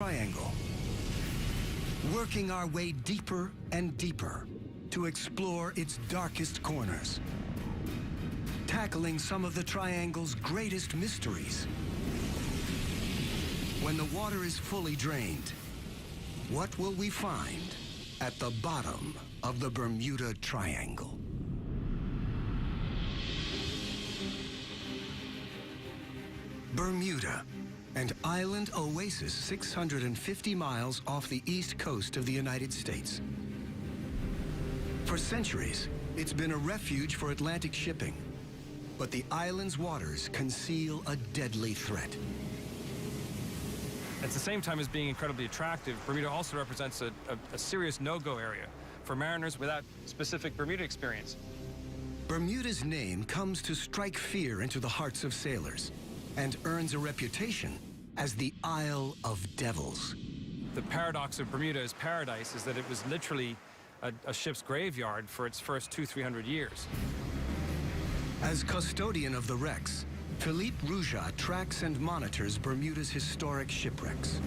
Triangle, working our way deeper and deeper to explore its darkest corners, tackling some of the Triangle's greatest mysteries. When the water is fully drained, what will we find at the bottom of the Bermuda Triangle? Bermuda, an island oasis 650 miles off the east coast of the United States. For centuries, it's been a refuge for Atlantic shipping, but the island's waters conceal a deadly threat. At the same time as being incredibly attractive, Bermuda also represents a serious no-go area for mariners without specific Bermuda experience. Bermuda's name comes to strike fear into the hearts of sailors and earns a reputation as the Isle of Devils. The paradox of Bermuda's paradise is that it was literally a ship's graveyard for its first 200-300 years. As custodian of the wrecks, Philippe Rouja tracks and monitors Bermuda's historic shipwrecks.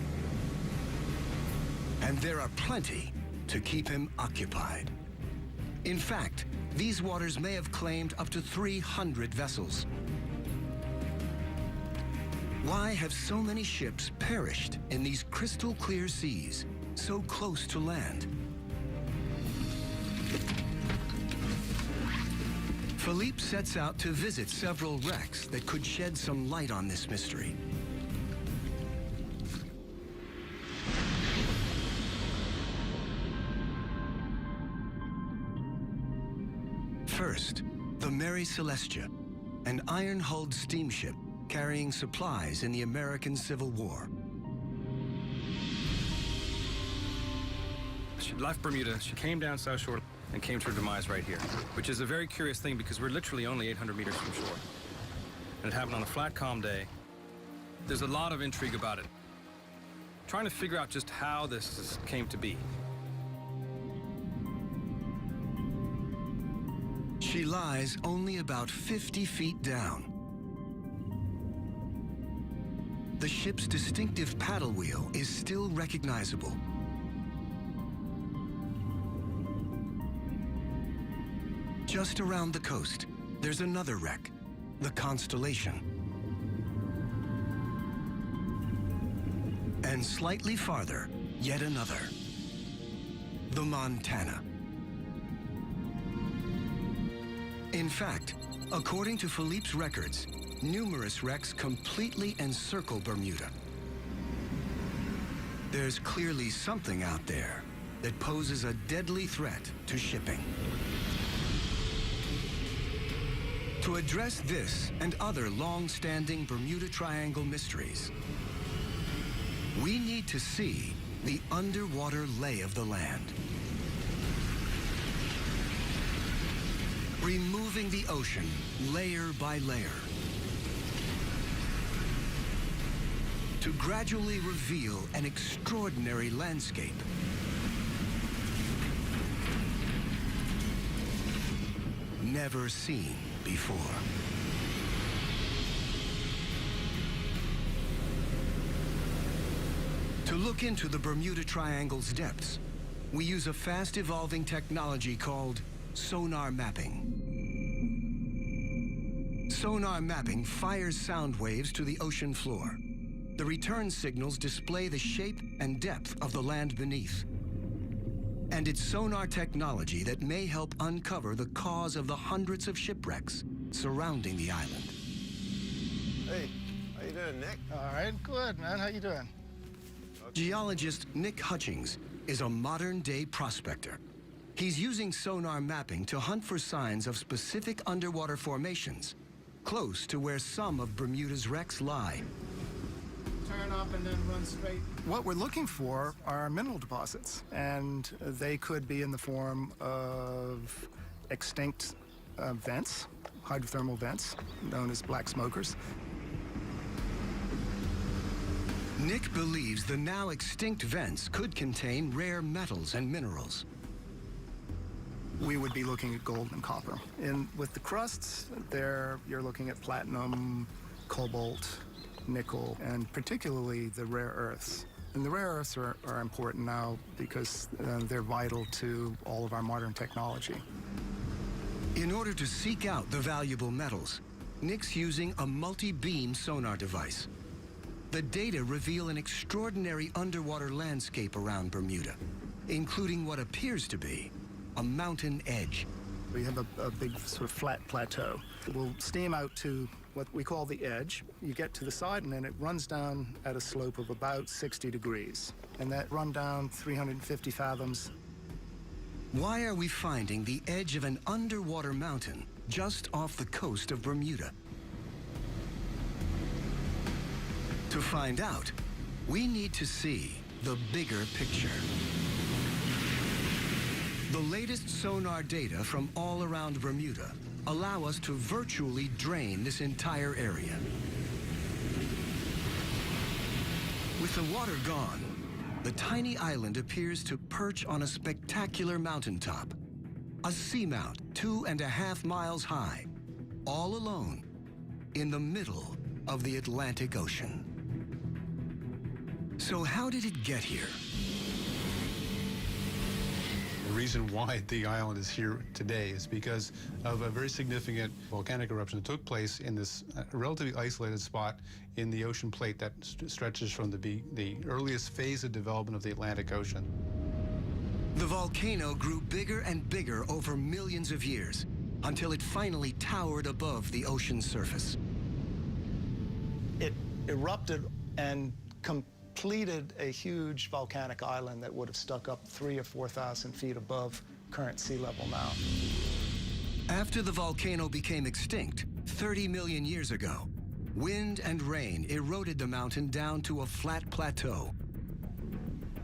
And there are plenty to keep him occupied. In fact, these waters may have claimed up to 300 vessels. Why have so many ships perished in these crystal clear seas, so close to land? Philippe sets out to visit several wrecks that could shed some light on this mystery. First, the Mary Celestia, an iron-hulled steamship carrying supplies in the American Civil War. She left Bermuda, she came down South Shore and came to her demise right here, which is a very curious thing because we're literally only 800 meters from shore. And it happened on a flat, calm day. There's a lot of intrigue about it. Trying to figure out just how this came to be. She lies only about 50 feet down. The ship's distinctive paddle wheel is still recognizable. Just around the coast, there's another wreck, the Constellation. And slightly farther, yet another, the Montana. In fact, according to Philippe's records, numerous wrecks completely encircle Bermuda. There's clearly something out there that poses a deadly threat to shipping. To address this and other long-standing Bermuda Triangle mysteries, we need to see the underwater lay of the land. Removing the ocean layer by layer to gradually reveal an extraordinary landscape. Never seen before. To look into the Bermuda Triangle's depths, we use a fast-evolving technology called sonar mapping. Sonar mapping fires sound waves to the ocean floor. The return signals display the shape and depth of the land beneath. And it's sonar technology that may help uncover the cause of the hundreds of shipwrecks surrounding the island. Hey, how you doing, Nick? All right, good, man. How you doing? Geologist Nick Hutchings is a modern-day prospector. He's using sonar mapping to hunt for signs of specific underwater formations close to where some of Bermuda's wrecks lie. Turn up and then run straight. What we're looking for are mineral deposits, and they could be in the form of extinct vents, hydrothermal vents, known as black smokers. Nick believes the now extinct vents could contain rare metals and minerals. We would be looking at gold and copper. With the crusts, there you're looking at platinum, cobalt, nickel, and particularly the rare earths, And the rare earths are important now because they're vital to all of our modern technology. In order to seek out the valuable metals, Nick's using a multi-beam sonar device. The data reveal an extraordinary underwater landscape around Bermuda, including what appears to be a mountain edge. We have a big sort of flat plateau. We'll steam out to what we call the edge. You get to the side and then it runs down at a slope of about 60 degrees. And that run down 350 fathoms. Why are we finding the edge of an underwater mountain just off the coast of Bermuda? To find out, we need to see the bigger picture. The latest sonar data from all around Bermuda allow us to virtually drain this entire area. With the water gone, the tiny island appears to perch on a spectacular mountaintop, a seamount 2.5 miles high, all alone in the middle of the Atlantic Ocean. So how did it get here? The reason why the island is here today is because of a very significant volcanic eruption that took place in this relatively isolated spot in the ocean plate that stretches from the earliest phase of development of the Atlantic Ocean. The volcano grew bigger and bigger over millions of years until it finally towered above the ocean's surface. It erupted and completed a huge volcanic island that would have stuck up 3,000 or 4,000 feet above current sea level now. After the volcano became extinct 30 million years ago, wind and rain eroded the mountain down to a flat plateau.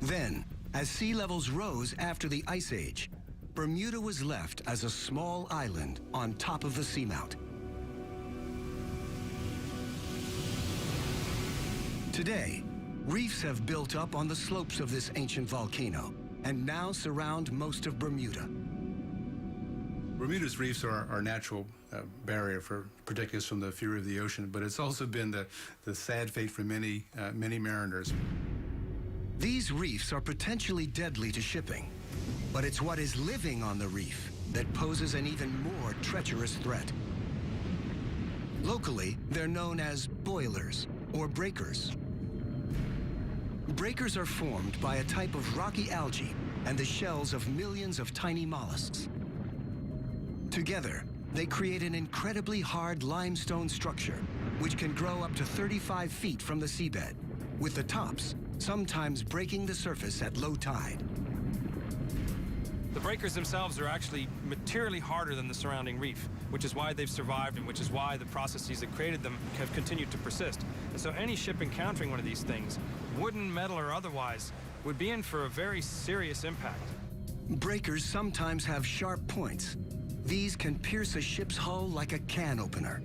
Then, as sea levels rose after the Ice Age, Bermuda was left as a small island on top of the seamount. Today, reefs have built up on the slopes of this ancient volcano and now surround most of Bermuda. Bermuda's reefs are our natural barrier for protecting us from the fury of the ocean, but it's also been the sad fate for many mariners. These reefs are potentially deadly to shipping, but it's what is living on the reef that poses an even more treacherous threat. Locally, they're known as boilers or breakers. Breakers are formed by a type of rocky algae and the shells of millions of tiny mollusks. Together, they create an incredibly hard limestone structure, which can grow up to 35 feet from the seabed, with the tops sometimes breaking the surface at low tide. The breakers themselves are actually materially harder than the surrounding reef, which is why they've survived and which is why the processes that created them have continued to persist. And so any ship encountering one of these things, wooden, metal, or otherwise, would be in for a very serious impact. Breakers sometimes have sharp points. These can pierce a ship's hull like a can opener,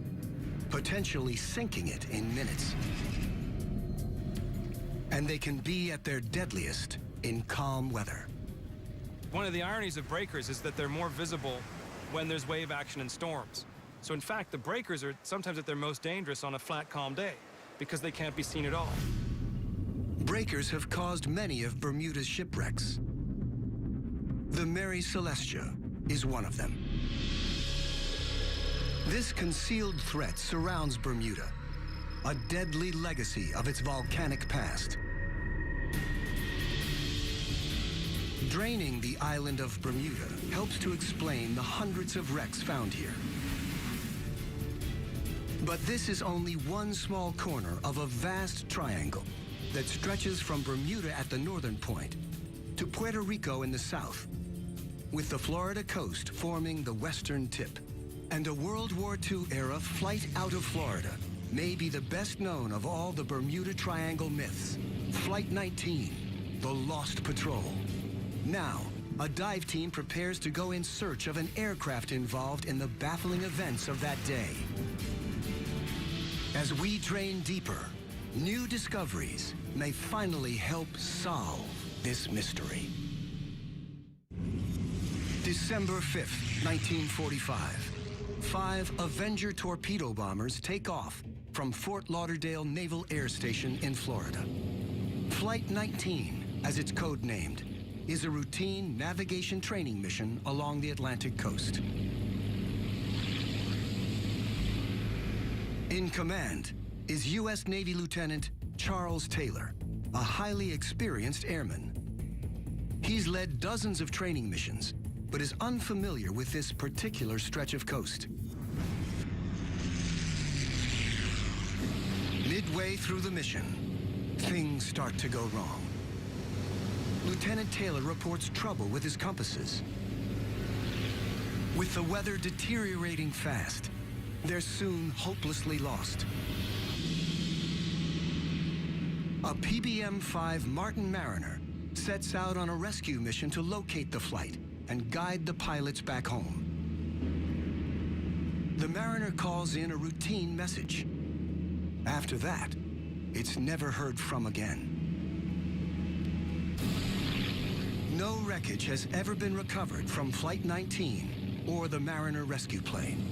potentially sinking it in minutes. And they can be at their deadliest in calm weather. One of the ironies of breakers is that they're more visible when there's wave action and storms. So in fact, the breakers are sometimes at their most dangerous on a flat, calm day because they can't be seen at all. Breakers have caused many of Bermuda's shipwrecks. The Mary Celestia is one of them. This concealed threat surrounds Bermuda, a deadly legacy of its volcanic past. Draining the island of Bermuda helps to explain the hundreds of wrecks found here. But this is only one small corner of a vast triangle that stretches from Bermuda at the northern point to Puerto Rico in the south, with the Florida coast forming the western tip. And a World War II-era flight out of Florida may be the best known of all the Bermuda Triangle myths, Flight 19, the Lost Patrol. Now, a dive team prepares to go in search of an aircraft involved in the baffling events of that day. As we drain deeper, new discoveries may finally help solve this mystery. December 5th, 1945. 5 Avenger torpedo bombers take off from Fort Lauderdale Naval Air Station in Florida. Flight 19, as it's codenamed, is a routine navigation training mission along the Atlantic coast. In command is U.S. Navy Lieutenant Charles Taylor, a highly experienced airman. He's led dozens of training missions, but is unfamiliar with this particular stretch of coast. Midway through the mission, things start to go wrong. Lieutenant Taylor reports trouble with his compasses. With the weather deteriorating fast, they're soon hopelessly lost. A PBM-5 Martin Mariner sets out on a rescue mission to locate the flight and guide the pilots back home. The Mariner calls in a routine message. After that, it's never heard from again. No wreckage has ever been recovered from Flight 19 or the Mariner rescue plane.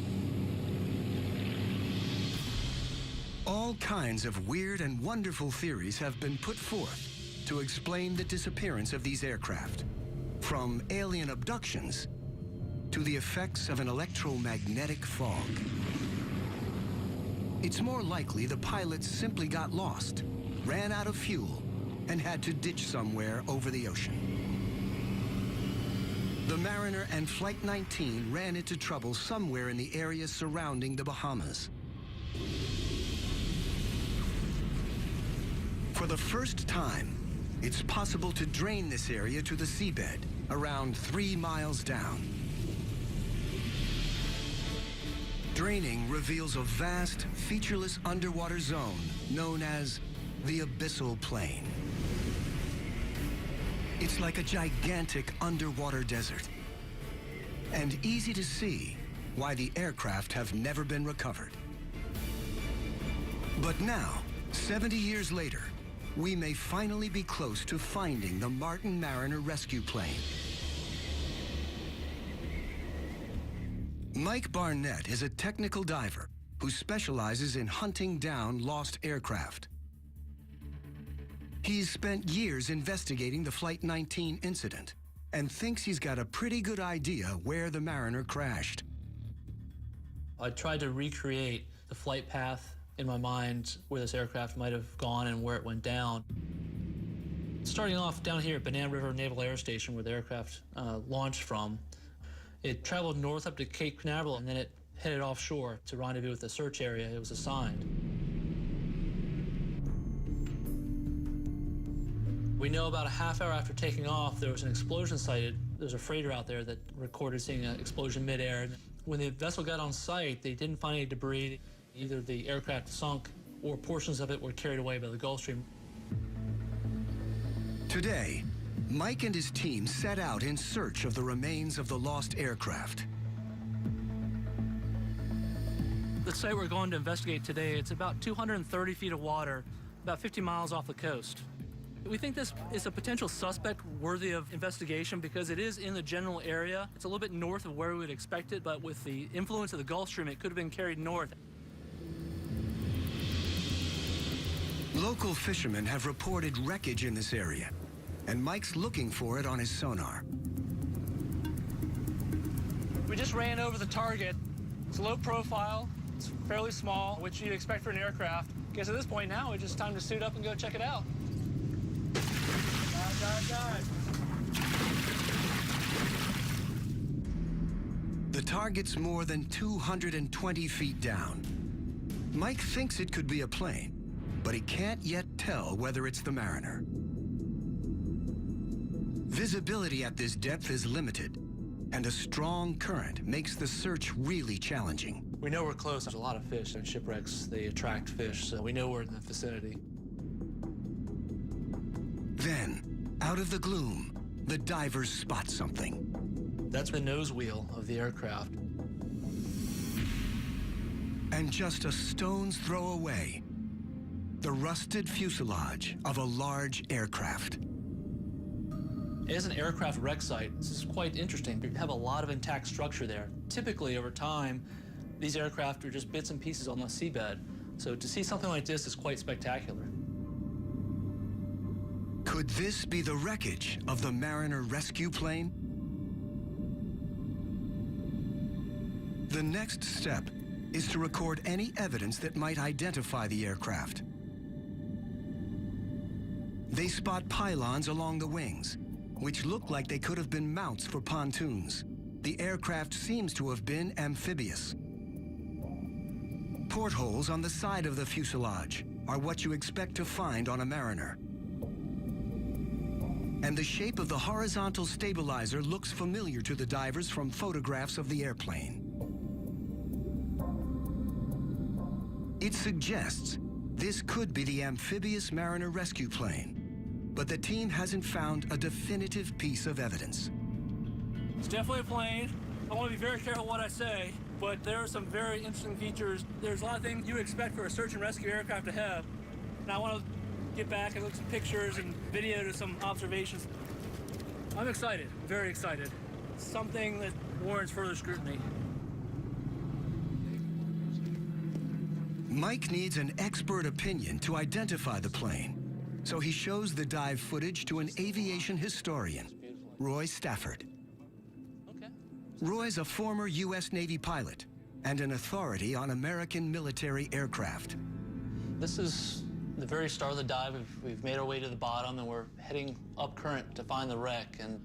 All kinds of weird and wonderful theories have been put forth to explain the disappearance of these aircraft, from alien abductions to the effects of an electromagnetic fog. It's more likely the pilots simply got lost, ran out of fuel, and had to ditch somewhere over the ocean. The Mariner and Flight 19 ran into trouble somewhere in the area surrounding the Bahamas. For the first time, it's possible to drain this area to the seabed, around 3 miles down. Draining reveals a vast, featureless underwater zone known as the Abyssal Plain. It's like a gigantic underwater desert, and easy to see why the aircraft have never been recovered. But now, 70 years later, we may finally be close to finding the Martin Mariner rescue plane. Mike Barnett is a technical diver who specializes in hunting down lost aircraft. He's spent years investigating the Flight 19 incident and thinks he's got a pretty good idea where the Mariner crashed. I tried to recreate the flight path in my mind where this aircraft might have gone and where it went down. Starting off down here at Banana River Naval Air Station, where the aircraft launched from, it traveled north up to Cape Canaveral, and then it headed offshore to rendezvous with the search area it was assigned. We know about a half hour after taking off, there was an explosion sighted. There's a freighter out there that recorded seeing an explosion midair. When the vessel got on site, they didn't find any debris. Either the aircraft sunk or portions of it were carried away by the Gulf Stream. Today, Mike and his team set out in search of the remains of the lost aircraft. The site we're going to investigate today, it's about 230 feet of water, about 50 miles off the coast. We think this is a potential suspect worthy of investigation because it is in the general area. It's a little bit north of where we would expect it, but with the influence of the Gulf Stream, it could have been carried north. Local fishermen have reported wreckage in this area, and Mike's looking for it on his sonar. We just ran over the target. It's low profile, it's fairly small, which you'd expect for an aircraft. I guess at this point now, it's just time to suit up and go check it out. Dive. The target's more than 220 feet down. Mike thinks it could be a plane, but he can't yet tell whether it's the Mariner. Visibility at this depth is limited, and a strong current makes the search really challenging. We know we're close. There's a lot of fish and shipwrecks. They attract fish, so we know we're in the vicinity. Then, out of the gloom, the divers spot something. That's the nose wheel of the aircraft. And just a stone's throw away, the rusted fuselage of a large aircraft. As an aircraft wreck site, this is quite interesting. You have a lot of intact structure there. Typically, over time, these aircraft are just bits and pieces on the seabed. So to see something like this is quite spectacular. Could this be the wreckage of the Mariner rescue plane? The next step is to record any evidence that might identify the aircraft. They spot pylons along the wings, which look like they could have been mounts for pontoons. The aircraft seems to have been amphibious. Portholes on the side of the fuselage are what you expect to find on a Mariner. And the shape of the horizontal stabilizer looks familiar to the divers from photographs of the airplane. It suggests this could be the amphibious Mariner rescue plane, but the team hasn't found a definitive piece of evidence. It's definitely a plane. I want to be very careful what I say, but there are some very interesting features. There's a lot of things you expect for a search and rescue aircraft to have. And I want to get back and look at some pictures and video to some observations. I'm excited, very excited. Something that warrants further scrutiny. Mike needs an expert opinion to identify the plane, so he shows the dive footage to an aviation historian, Roy Stafford. Roy's a former U.S. Navy pilot and an authority on American military aircraft. This is the very start of the dive. We've made our way to the bottom, and we're heading up current to find the wreck. And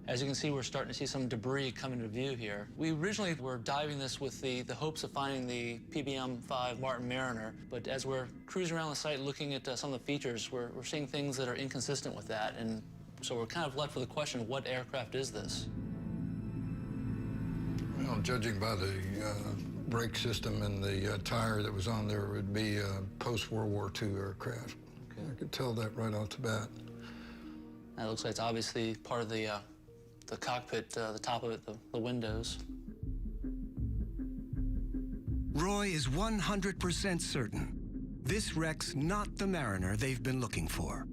as you can see, we're starting to see some debris come into view here. We originally were diving this with the hopes of finding the PBM-5 Martin Mariner, but as we're cruising around the site looking at some of the features, we're seeing things that are inconsistent with that. And so we're kind of left with the question, what aircraft is this? Well, judging by the brake system and the tire that was on there, it would be a post-World War II aircraft. Okay. I could tell that right off the bat. That looks like it's obviously part of the cockpit, the top of it, the windows. Roy is 100% certain this wreck's not the Mariner they've been looking for.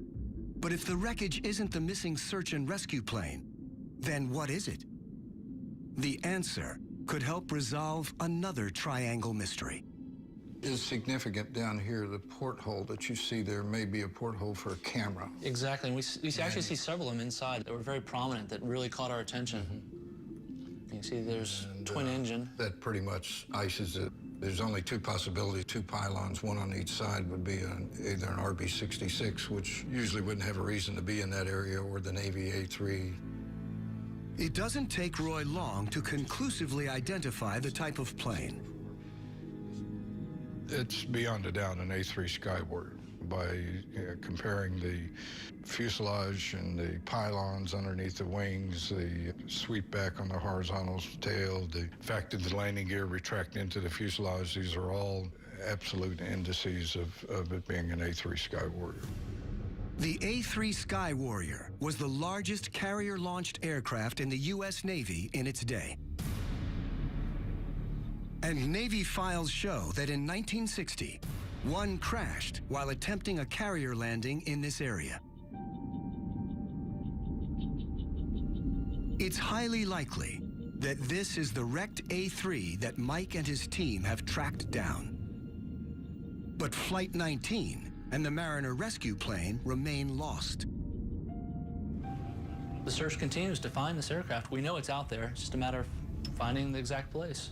But if the wreckage isn't the missing search and rescue plane, then what is it? The answer could help resolve another triangle mystery. Is significant down here, the porthole that you see there may be a porthole for a camera. Exactly, and we actually see several of them inside that were very prominent that really caught our attention. Mm-hmm. You can see there's twin engine. That pretty much ices it. There's only two possibilities, two pylons, one on each side would be either an RB-66, which usually wouldn't have a reason to be in that area, or the Navy A3. It doesn't take Roy long to conclusively identify the type of plane. It's beyond a doubt an A3 Skywarrior by comparing the fuselage and the pylons underneath the wings, the sweep back on the horizontal tail, the fact that the landing gear retract into the fuselage. These are all absolute indices of it being an A3 Skywarrior. The A3 Skywarrior was the largest carrier-launched aircraft in the U.S. Navy in its day. And Navy files show that in 1960, one crashed while attempting a carrier landing in this area. It's highly likely that this is the wrecked A3 that Mike and his team have tracked down. But Flight 19 and the Mariner rescue plane remain lost. The search continues to find this aircraft. We know it's out there. It's just a matter of finding the exact place.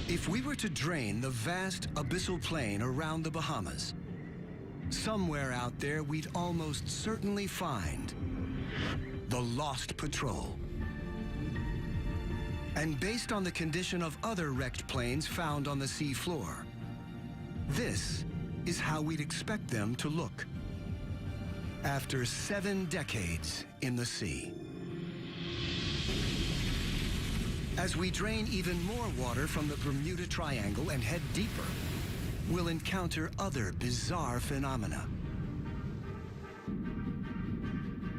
If we were to drain the vast abyssal plain around the Bahamas, somewhere out there we'd almost certainly find the Lost Patrol. And based on the condition of other wrecked planes found on the sea floor, this is how we'd expect them to look after 7 decades in the sea. As we drain even more water from the Bermuda Triangle and head deeper, we'll encounter other bizarre phenomena.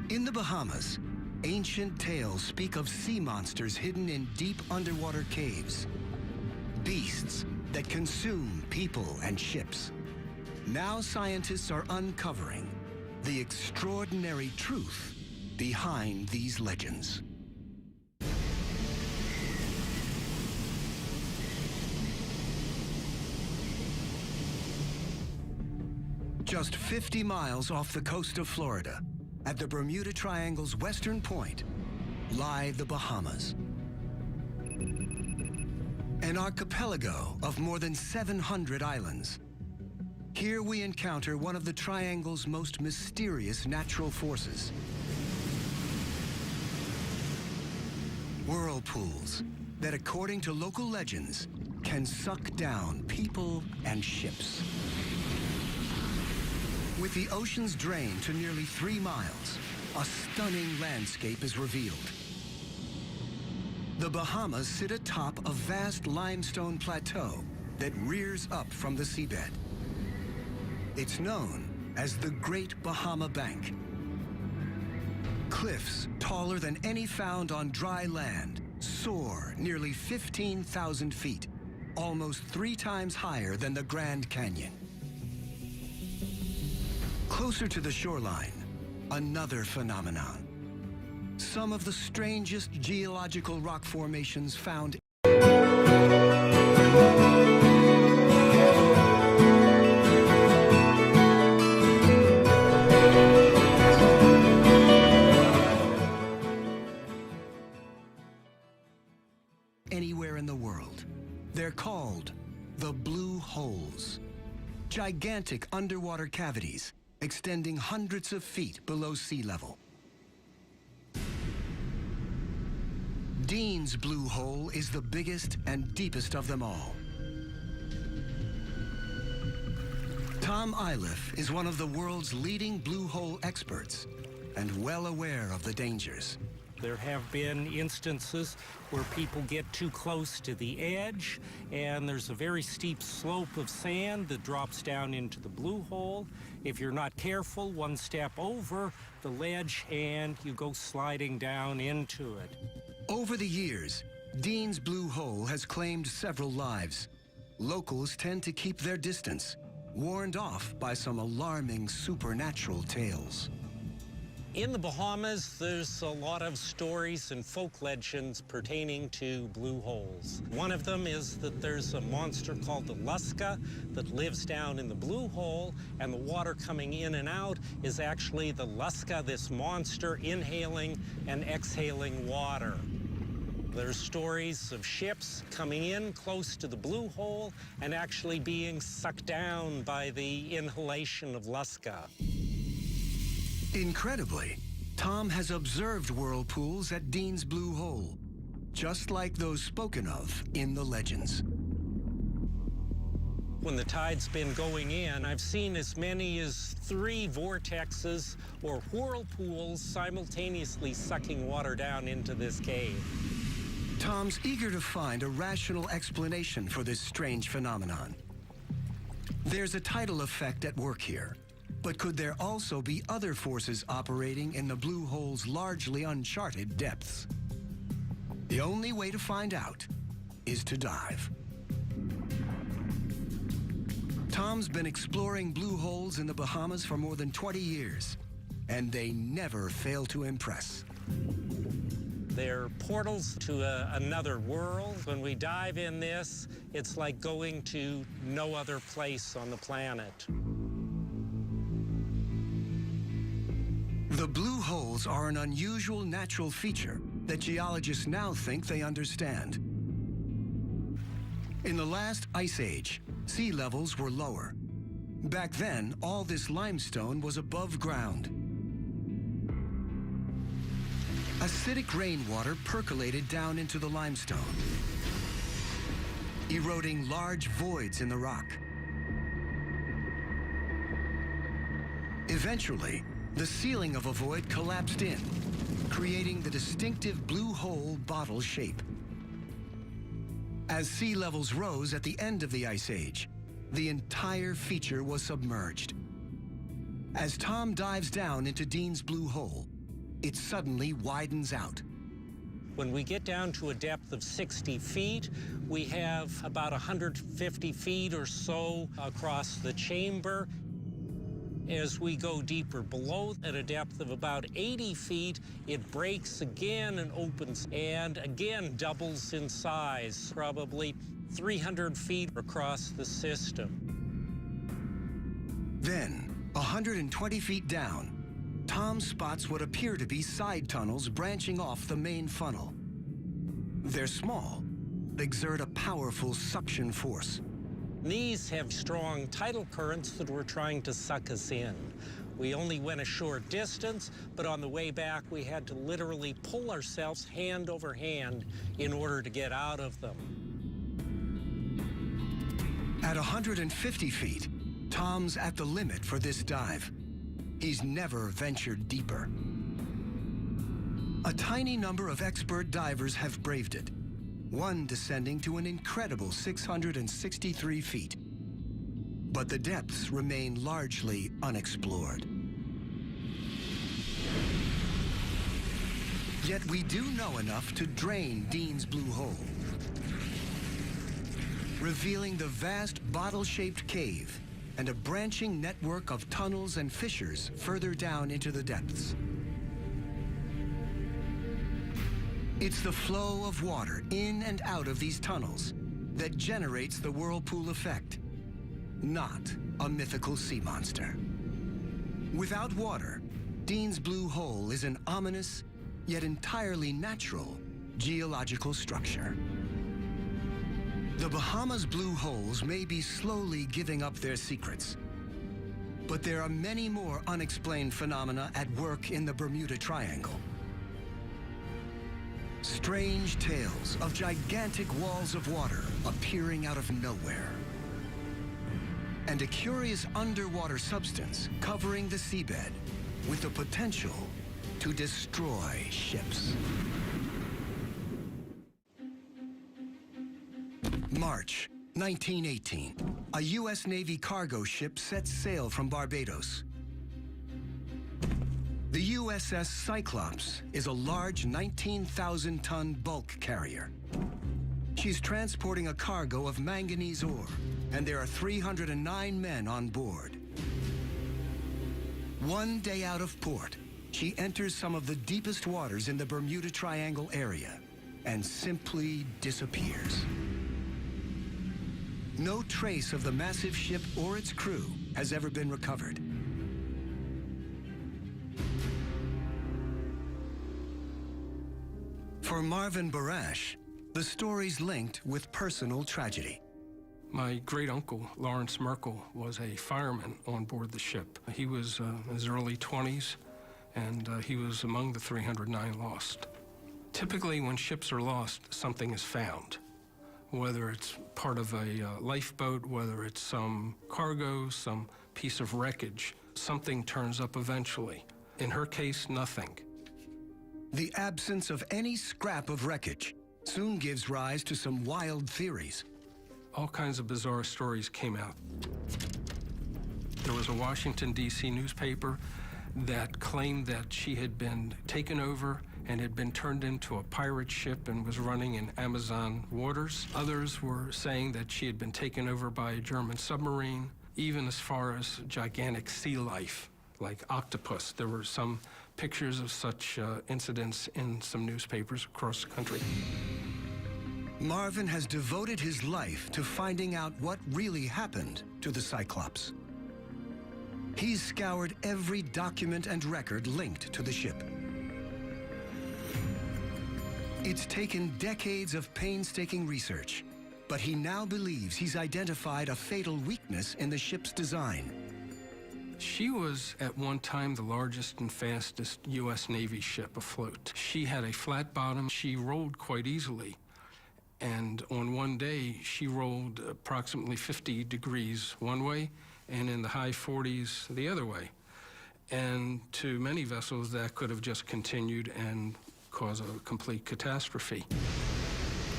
In the Bahamas, ancient tales speak of sea monsters hidden in deep underwater caves, beasts that consume people and ships. Now scientists are uncovering the extraordinary truth behind these legends. Just 50 miles off the coast of Florida, at the Bermuda Triangle's western point, lie the Bahamas. An archipelago of more than 700 islands. Here we encounter one of the Triangle's most mysterious natural forces. Whirlpools that, according to local legends, can suck down people and ships. With the ocean's drain to nearly 3 miles, a stunning landscape is revealed. The Bahamas sit atop a vast limestone plateau that rears up from the seabed. It's known as the Great Bahama Bank. Cliffs taller than any found on dry land soar nearly 15,000 feet, almost 3 times higher than the Grand Canyon. Closer to the shoreline, another phenomenon. Some of the strangest geological rock formations found anywhere in the world. They're called the blue holes. Gigantic underwater cavities extending hundreds of feet below sea level. Dean's Blue Hole is the biggest and deepest of them all. Tom Iliff is one of the world's leading blue hole experts and well aware of the dangers. There have been instances where people get too close to the edge, and there's a very steep slope of sand that drops down into the blue hole. If you're not careful, one step over the ledge and you go sliding down into it. Over the years, Dean's Blue Hole has claimed several lives. Locals tend to keep their distance, warned off by some alarming supernatural tales. In the Bahamas, there's a lot of stories and folk legends pertaining to blue holes. One of them is that there's a monster called the Lusca that lives down in the blue hole, and the water coming in and out is actually the Lusca, this monster, inhaling and exhaling water. There's stories of ships coming in close to the blue hole and actually being sucked down by the inhalation of Lusca. Incredibly, Tom has observed whirlpools at Dean's Blue Hole, just like those spoken of in the legends. When the tide's been going in, I've seen as many as 3 vortexes or whirlpools simultaneously sucking water down into this cave. Tom's eager to find a rational explanation for this strange phenomenon. There's a tidal effect at work here. But could there also be other forces operating in the blue hole's largely uncharted depths? The only way to find out is to dive. Tom's been exploring blue holes in the Bahamas for more than 20 years, and they never fail to impress. They're portals to another world. When we dive in this, it's like going to no other place on the planet. The blue holes are an unusual natural feature that geologists now think they understand. In the last ice age, sea levels were lower. Back then, all this limestone was above ground. Acidic rainwater percolated down into the limestone, eroding large voids in the rock. Eventually, the ceiling of a void collapsed in, creating the distinctive blue hole bottle shape. As sea levels rose at the end of the Ice Age, the entire feature was submerged. As Tom dives down into Dean's Blue Hole, it suddenly widens out. When we get down to a depth of 60 feet, we have about 150 feet or so across the chamber. As we go deeper below, at a depth of about 80 feet, it breaks again and opens, and again doubles in size, probably 300 feet across the system. Then, 120 feet down, Tom spots what appear to be side tunnels branching off the main funnel. They're small, exert a powerful suction force. These have strong tidal currents that were trying to suck us in. We only went a short distance, but on the way back, we had to literally pull ourselves hand over hand in order to get out of them. At 150 feet, Tom's at the limit for this dive. He's never ventured deeper. A tiny number of expert divers have braved it, one descending to an incredible 663 feet. But the depths remain largely unexplored. Yet we do know enough to drain Dean's Blue Hole, revealing the vast bottle-shaped cave and a branching network of tunnels and fissures further down into the depths. It's the flow of water in and out of these tunnels that generates the whirlpool effect, not a mythical sea monster. Without water, Dean's Blue Hole is an ominous, yet entirely natural, geological structure. The Bahamas' blue holes may be slowly giving up their secrets, but there are many more unexplained phenomena at work in the Bermuda Triangle. Strange tales of gigantic walls of water appearing out of nowhere, and a curious underwater substance covering the seabed with the potential to destroy ships. March 1918, a U.S. Navy cargo ship sets sail from Barbados. The USS Cyclops is a large 19,000-ton bulk carrier. She's transporting a cargo of manganese ore, and there are 309 men on board. One day out of port, she enters some of the deepest waters in the Bermuda Triangle area and simply disappears. No trace of the massive ship or its crew has ever been recovered. For Marvin Barash, the story's linked with personal tragedy. My great-uncle, Lawrence Merkel, was a fireman on board the ship. He was in his early 20s, and he was among the 309 lost. Typically, when ships are lost, something is found. Whether it's part of a lifeboat, whether it's some cargo, some piece of wreckage, something turns up eventually. In her case, nothing. The absence of any scrap of wreckage soon gives rise to some wild theories. All kinds of bizarre stories came out. There was a Washington, D.C. newspaper that claimed that she had been taken over and had been turned into a pirate ship and was running in Amazon waters. Others were saying that she had been taken over by a German submarine, even as far as gigantic sea life, like octopus. There were some pictures of such incidents in some newspapers across the country. Marvin has devoted his life to finding out what really happened to the Cyclops. He's scoured every document and record linked to the ship. It's taken decades of painstaking research, but he now believes he's identified a fatal weakness in the ship's design. She was at one time the largest and fastest U.S. Navy ship afloat. She had a flat bottom. She rolled quite easily. And on one day, she rolled approximately 50 degrees one way and in the high 40s the other way. And to many vessels, that could have just continued and caused a complete catastrophe.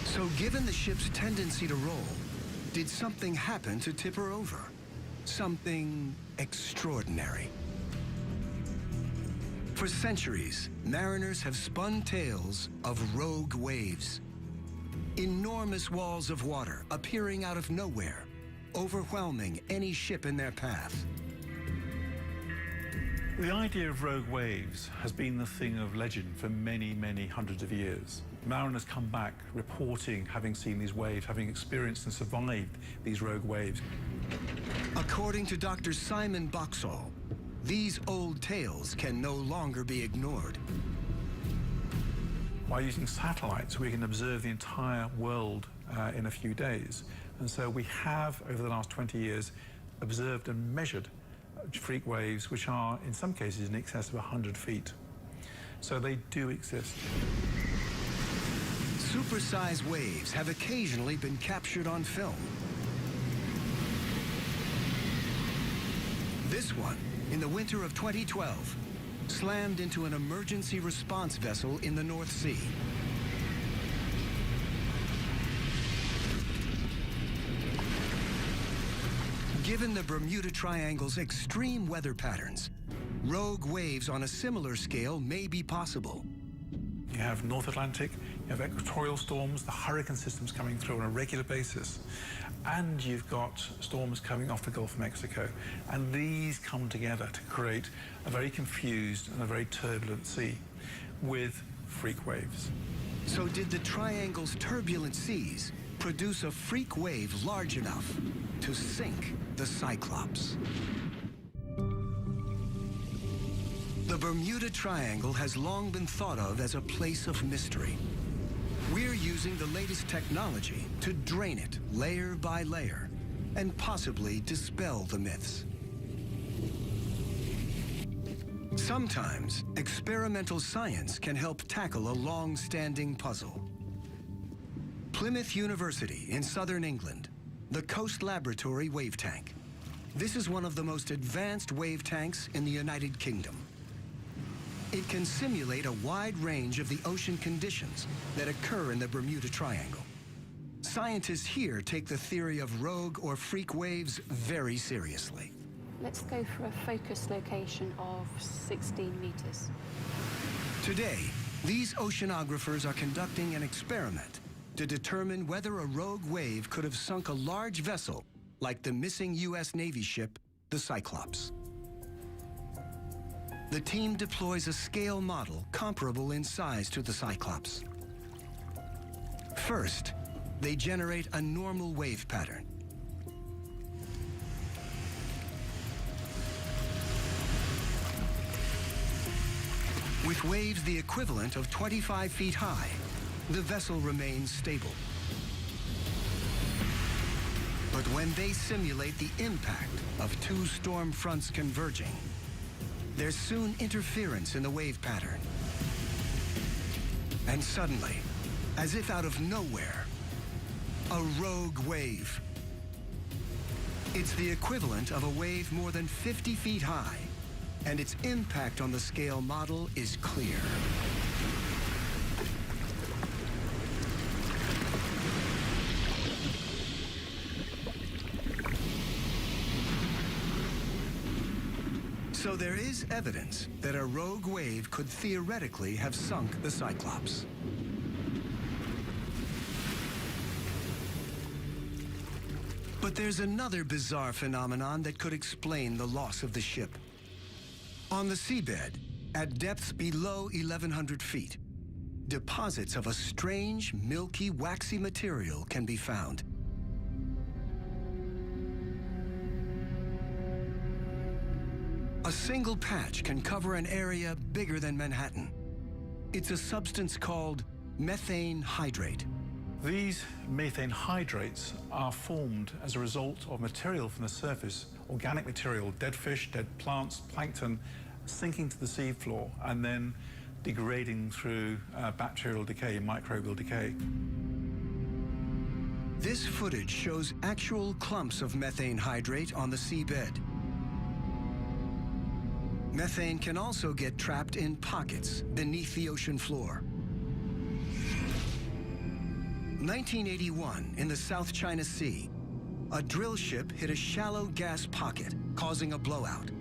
So given the ship's tendency to roll, did something happen to tip her over? Something extraordinary. For centuries, mariners have spun tales of rogue waves. Enormous walls of water appearing out of nowhere, overwhelming any ship in their path. The idea of rogue waves has been the thing of legend for many, many hundreds of years. Mariners come back reporting having seen these waves, having experienced and survived these rogue waves. According to Dr. Simon Boxall, these old tales can no longer be ignored. By using satellites, we can observe the entire world in a few days. And so we have, over the last 20 years, observed and measured freak waves, which are, in some cases, in excess of 100 feet. So they do exist. Supersized waves have occasionally been captured on film. This one, in the winter of 2012, slammed into an emergency response vessel in the North Sea. Given the Bermuda Triangle's extreme weather patterns, rogue waves on a similar scale may be possible. You have North Atlantic, you have equatorial storms, the hurricane system's coming through on a regular basis, and you've got storms coming off the Gulf of Mexico. And these come together to create a very confused and a very turbulent sea with freak waves. So did the Triangle's turbulent seas produce a freak wave large enough to sink the Cyclops? The Bermuda Triangle has long been thought of as a place of mystery. We're using the latest technology to drain it layer by layer and possibly dispel the myths. Sometimes experimental science can help tackle a long-standing puzzle. Plymouth University in southern England, the Coast Laboratory Wave Tank. This is one of the most advanced wave tanks in the United Kingdom. It can simulate a wide range of the ocean conditions that occur in the Bermuda Triangle. Scientists here take the theory of rogue or freak waves very seriously. Let's go for a focus location of 16 meters. Today, these oceanographers are conducting an experiment to determine whether a rogue wave could have sunk a large vessel like the missing U.S. Navy ship, the Cyclops. The team deploys a scale model comparable in size to the Cyclops. First, they generate a normal wave pattern. With waves the equivalent of 25 feet high, the vessel remains stable. But when they simulate the impact of two storm fronts converging, there's soon interference in the wave pattern. And suddenly, as if out of nowhere, a rogue wave. It's the equivalent of a wave more than 50 feet high, and its impact on the scale model is clear. So there is evidence that a rogue wave could theoretically have sunk the Cyclops. But there's another bizarre phenomenon that could explain the loss of the ship. On the seabed, at depths below 1,100 feet, deposits of a strange, milky, waxy material can be found. A single patch can cover an area bigger than Manhattan. It's a substance called methane hydrate. These methane hydrates are formed as a result of material from the surface, organic material, dead fish, dead plants, plankton, sinking to the seafloor and then degrading through bacterial decay, microbial decay. This footage shows actual clumps of methane hydrate on the seabed. Methane can also get trapped in pockets beneath the ocean floor. 1981, in the South China Sea, a drill ship hit a shallow gas pocket, causing a blowout.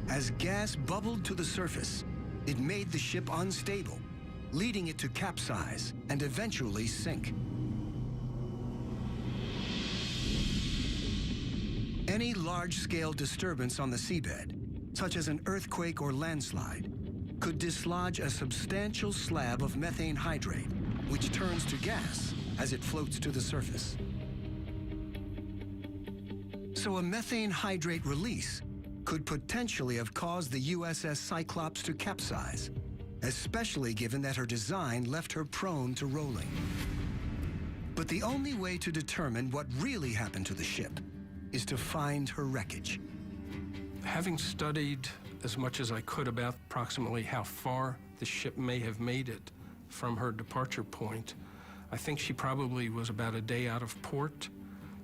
As gas bubbled to the surface, it made the ship unstable, leading it to capsize and eventually sink. Any large-scale disturbance on the seabed, such as an earthquake or landslide, could dislodge a substantial slab of methane hydrate, which turns to gas as it floats to the surface. So a methane hydrate release could potentially have caused the USS Cyclops to capsize, especially given that her design left her prone to rolling. But the only way to determine what really happened to the ship is to find her wreckage. Having studied as much as I could about approximately how far the ship may have made it from her departure point, I think she probably was about a day out of port,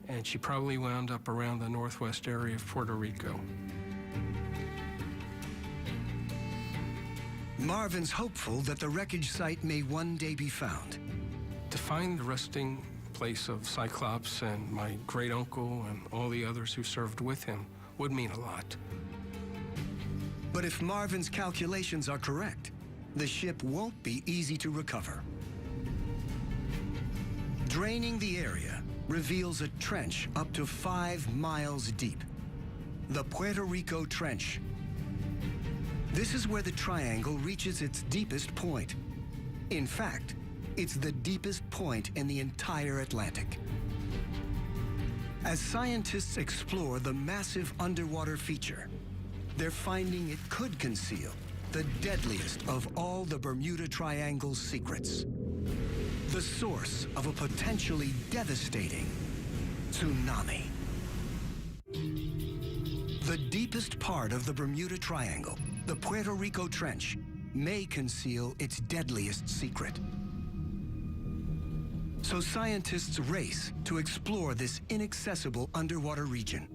and she probably wound up around the northwest area of Puerto Rico. Marvin's hopeful that the wreckage site may one day be found. To find the resting place of Cyclops and my great-uncle and all the others who served with him would mean a lot. But if Marvin's calculations are correct, the ship won't be easy to recover. Draining the area reveals a trench up to 5 miles deep. The Puerto Rico Trench. This is where the triangle reaches its deepest point. In fact, it's the deepest point in the entire Atlantic. As scientists explore the massive underwater feature, they're finding it could conceal the deadliest of all the Bermuda Triangle's secrets. The source of a potentially devastating tsunami. The deepest part of the Bermuda Triangle, the Puerto Rico Trench, may conceal its deadliest secret. So scientists race to explore this inaccessible underwater region.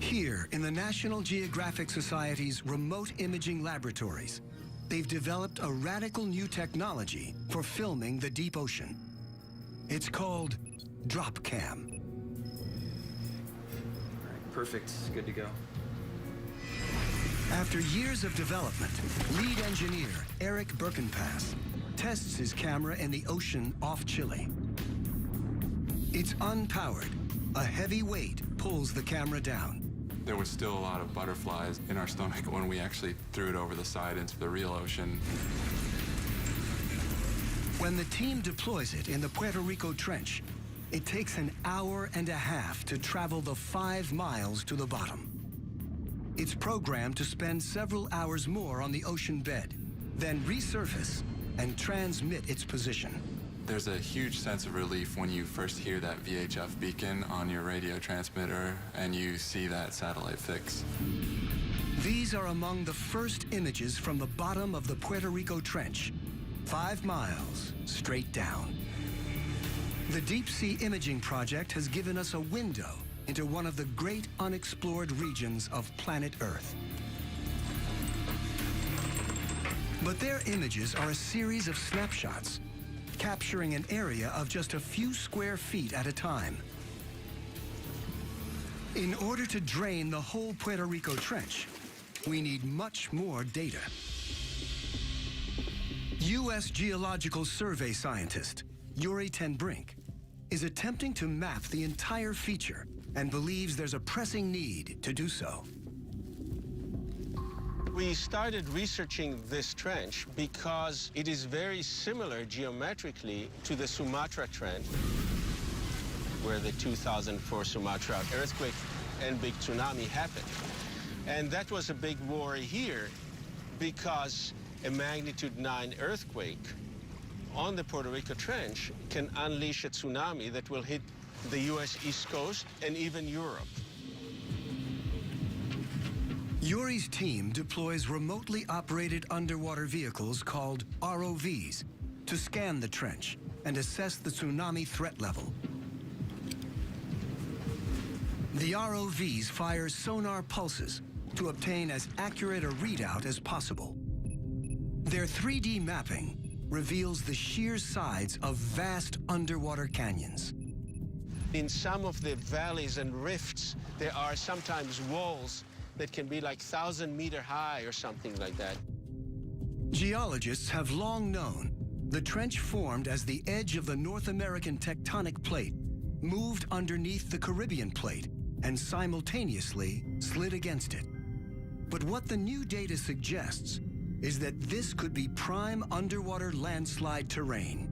Here, in the National Geographic Society's remote imaging laboratories, they've developed a radical new technology for filming the deep ocean. It's called drop cam. All right, perfect, good to go. After years of development, lead engineer Eric Birkenpass tests his camera in the ocean off Chile. It's unpowered. A heavy weight pulls the camera down. There was still a lot of butterflies in our stomach when we actually threw it over the side into the real ocean. When the team deploys it in the Puerto Rico Trench, it takes an hour and a half to travel the 5 miles to the bottom. It's programmed to spend several hours more on the ocean bed, then resurface and transmit its position. There's a huge sense of relief when you first hear that VHF beacon on your radio transmitter and you see that satellite fix. These are among the first images from the bottom of the Puerto Rico Trench, 5 miles straight down. The Deep Sea Imaging Project has given us a window into one of the great unexplored regions of planet Earth. But their images are a series of snapshots, capturing an area of just a few square feet at a time. In order to drain the whole Puerto Rico Trench, we need much more data. U.S. Geological Survey scientist Yuri Ten Brink is attempting to map the entire feature and believes there's a pressing need to do so. We started researching this trench because it is very similar geometrically to the Sumatra Trench, where the 2004 Sumatra earthquake and big tsunami happened. And that was a big worry here because a magnitude 9 earthquake on the Puerto Rico Trench can unleash a tsunami that will hit the U.S. East Coast and even Europe. Yuri's team deploys remotely operated underwater vehicles called ROVs to scan the trench and assess the tsunami threat level. The ROVs fire sonar pulses to obtain as accurate a readout as possible. Their 3D mapping reveals the sheer sides of vast underwater canyons. In some of the valleys and rifts, there are sometimes walls that can be like 1,000-meter high or something like that. Geologists have long known the trench formed as the edge of the North American tectonic plate moved underneath the Caribbean plate and simultaneously slid against it. But what the new data suggests is that this could be prime underwater landslide terrain.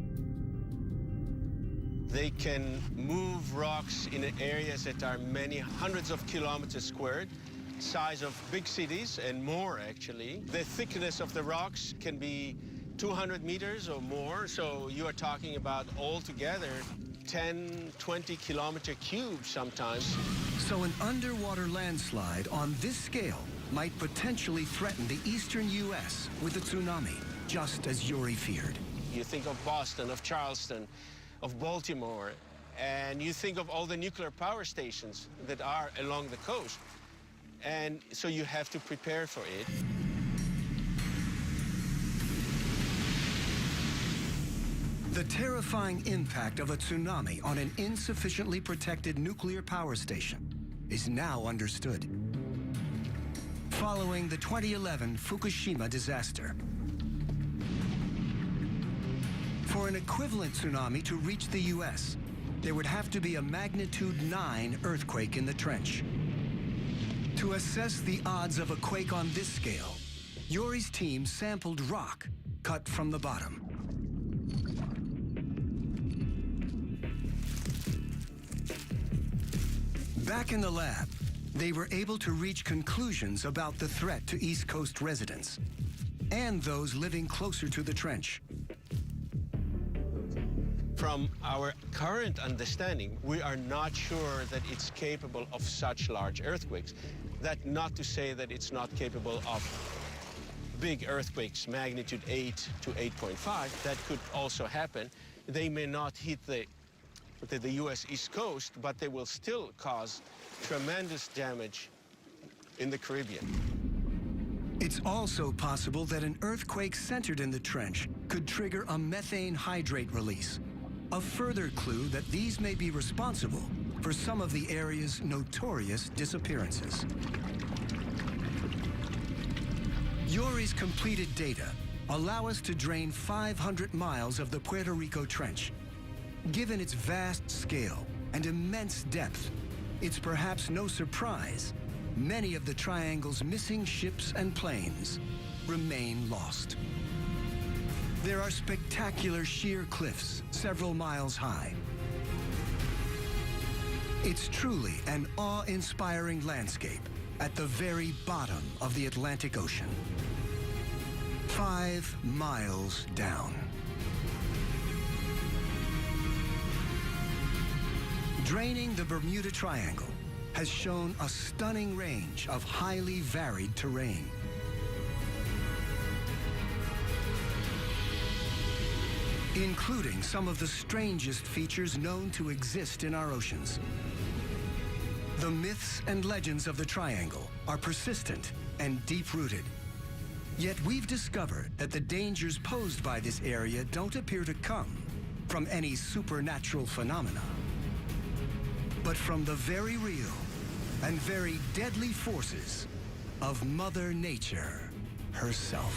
They can move rocks in areas that are many hundreds of kilometers squared, size of big cities and more, actually. The thickness of the rocks can be 200 meters or more, so you are talking about altogether 10, 20 kilometer cubes sometimes. So an underwater landslide on this scale might potentially threaten the eastern U.S. with a tsunami, just as Yuri feared. You think of Boston, of Charleston, of Baltimore, and you think of all the nuclear power stations that are along the coast. And so you have to prepare for it. The terrifying impact of a tsunami on an insufficiently protected nuclear power station is now understood. Following the 2011 Fukushima disaster, for an equivalent tsunami to reach the U.S., there would have to be a magnitude 9 earthquake in the trench. To assess the odds of a quake on this scale, Yuri's team sampled rock cut from the bottom. Back in the lab, they were able to reach conclusions about the threat to East Coast residents and those living closer to the trench. From our current understanding, we are not sure that it's capable of such large earthquakes. That not to say that it's not capable of big earthquakes, magnitude 8 to 8.5. That could also happen. They may not hit the U.S. East Coast, but they will still cause tremendous damage in the Caribbean. It's also possible that an earthquake centered in the trench could trigger a methane hydrate release, a further clue that these may be responsible for some of the area's notorious disappearances. Yuri's completed data allow us to drain 500 miles of the Puerto Rico Trench. Given its vast scale and immense depth, it's perhaps no surprise many of the triangle's missing ships and planes remain lost. There are spectacular sheer cliffs several miles high. It's truly an awe-inspiring landscape at the very bottom of the Atlantic Ocean. 5 miles down. Draining the Bermuda Triangle has shown a stunning range of highly varied terrain. Including some of the strangest features known to exist in our oceans. The myths and legends of the Triangle are persistent and deep-rooted. Yet we've discovered that the dangers posed by this area don't appear to come from any supernatural phenomena, but from the very real and very deadly forces of Mother Nature herself.